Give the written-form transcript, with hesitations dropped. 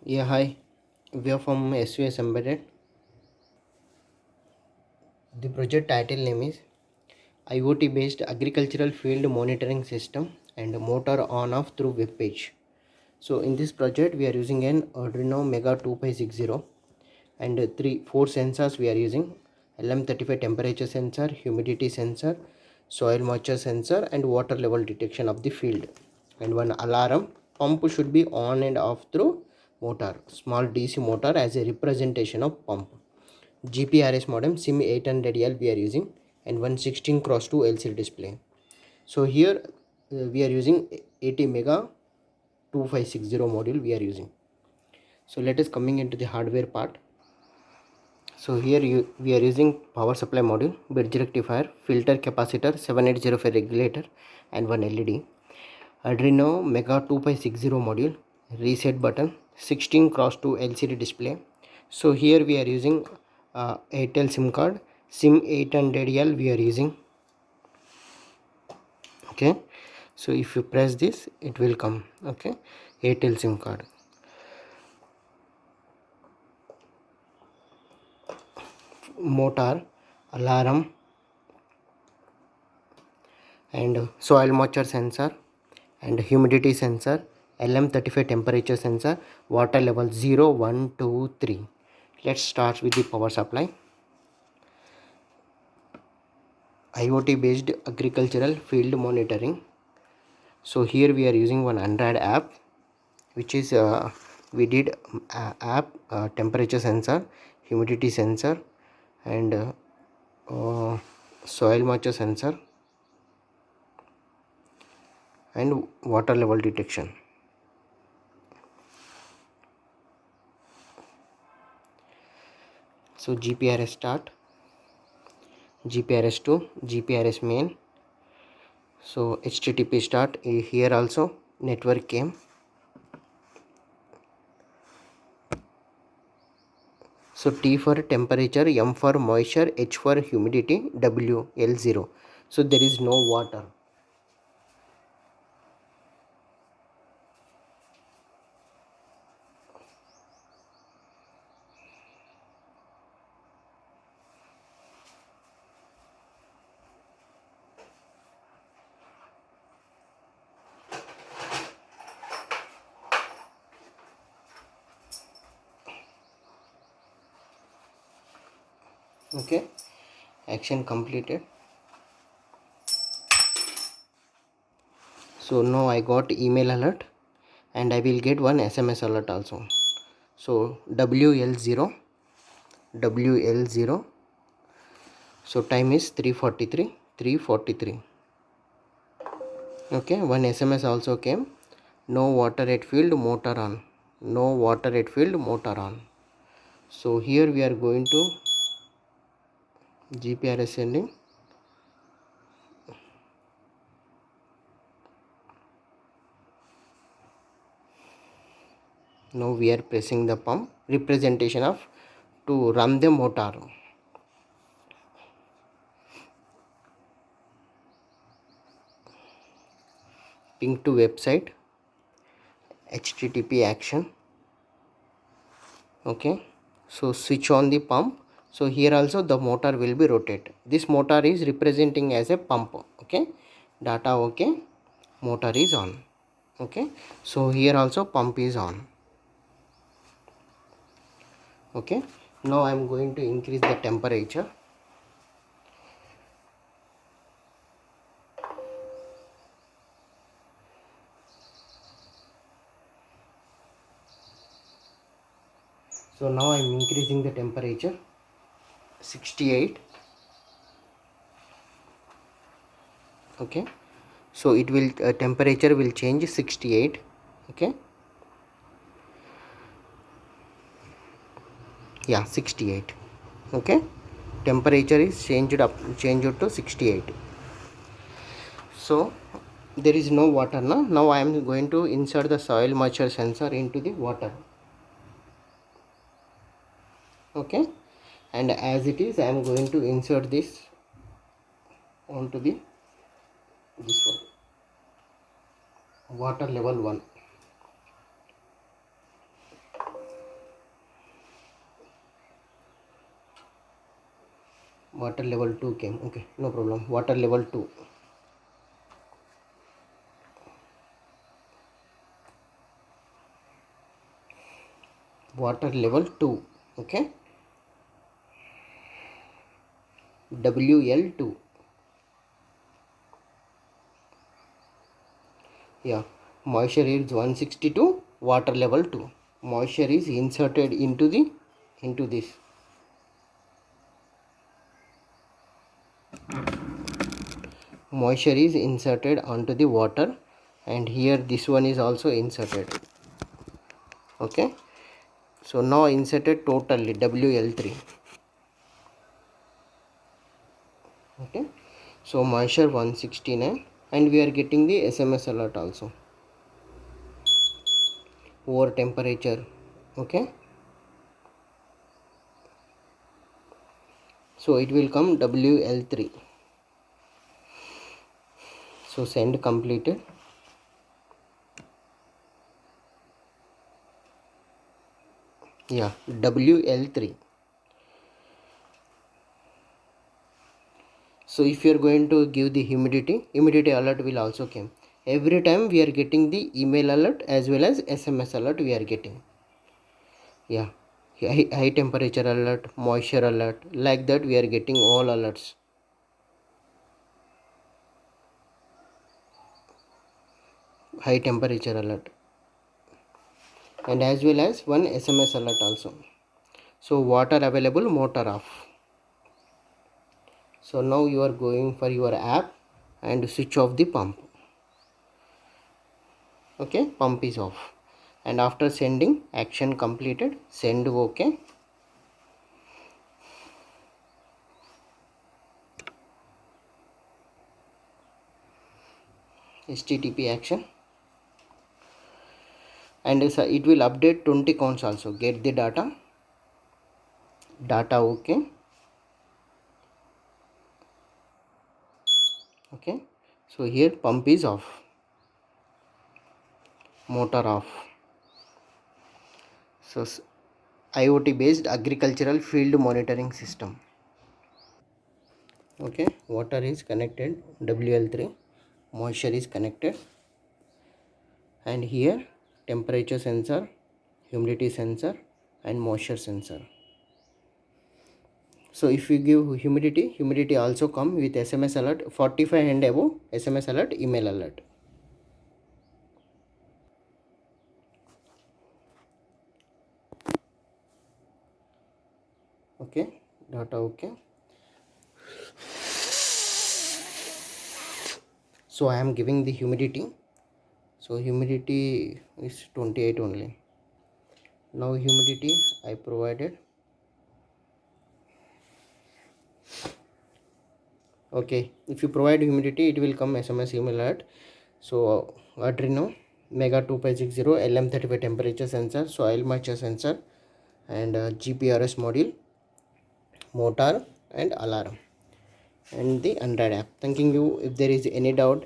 Yeah, hi. We are from SUS Embedded. The project title name is IoT based agricultural field monitoring system and motor on off through web page. So in this project we are using an Arduino Mega 2560 and four sensors we are using: LM35 temperature sensor, humidity sensor, soil moisture sensor and water level detection of the field, and one alarm. Pump should be on and off through motor, small DC motor as a representation of pump. GPRS modem SIM 800L we are using, and 116 cross 2 LCD display. So here we are using 80 mega 2560 module we are using. So let us coming into the hardware part. So here we are using power supply module, bridge rectifier, filter capacitor, 7805 regulator and one LED. Arduino Mega 2560 module, reset button, 16 cross 2 LCD display. So here we are using Airtel SIM card, SIM 800L we are using. Okay, so if you press this it will come. Okay, Airtel SIM card. Motor, alarm and soil moisture sensor and humidity sensor, LM35 temperature sensor, water level 0, 1, 2, 3. Let's start with the power supply. IoT based agricultural field monitoring. So here we are using one Android app, which is we did app temperature sensor, humidity sensor and soil moisture sensor and water level detection. So GPRS start, GPRS 2, GPRS main. So HTTP start, here also network came. So T for temperature, M for moisture, H for humidity, W, L0. So there is no water. Okay, action completed. So now I got email alert and I will get one SMS alert also. So WL0, WL0. So time is 3:43. Okay, one SMS also came. No water at field, motor on. No water at field, motor on. So here we are going to GPRS sending. Now we are pressing the pump, representation of to run the motor. Ping to website, HTTP action. Okay, so switch on the pump. So here also the motor will be rotate. This motor is representing as a pump. Okay, data okay, motor is on. Okay, so here also pump is on. Okay, now I am going to increase the temperature. So now I am increasing the temperature 68. Okay, so it will temperature will change 68. Okay, yeah, 68. Okay, temperature is changed to 68. So there is no water now I am going to insert the soil moisture sensor into the water. Okay, and as it is I am going to insert this onto the this one, water level 1. water level 2 came. Okay, no problem. Water level 2. Water level 2. Okay, WL2. Yeah, moisture is 162, water level 2. Moisture is inserted into this. Moisture is inserted onto the water, and here this one is also inserted. Okay, so now inserted totally WL3. Okay, so moisture 169, and we are getting the SMS alert also over temperature. Okay, so it will come WL3. So send completed. Yeah, WL3. So if you are going to give the humidity alert will also come. Every time we are getting the email alert as well as SMS alert we are getting. Yeah, high temperature alert, moisture alert, like that we are getting all alerts. High temperature alert, and as well as one SMS alert also. So water available, motor off. So now you are going for your app and switch off the pump. Okay, pump is off, and after sending, action completed, send. Okay, HTTP action, and it will update 20 counts also. Get the data. Okay. Okay, so here pump is off, motor off. So IoT based agricultural field monitoring system. Okay, water is connected, WL3, moisture is connected, and here temperature sensor, humidity sensor, and moisture sensor. So if you give humidity also come with SMS alert 45 and above, SMS alert, email alert. Okay, data. Okay, so I am giving the humidity. So humidity is 28 only. Now humidity I provided. Okay, if you provide humidity, it will come SMS email alert. So Arduino Mega 2560 LM35 temperature sensor, soil moisture sensor, and GPRS module, motor, and alarm, and the Android app. Thanking you. If there is any doubt,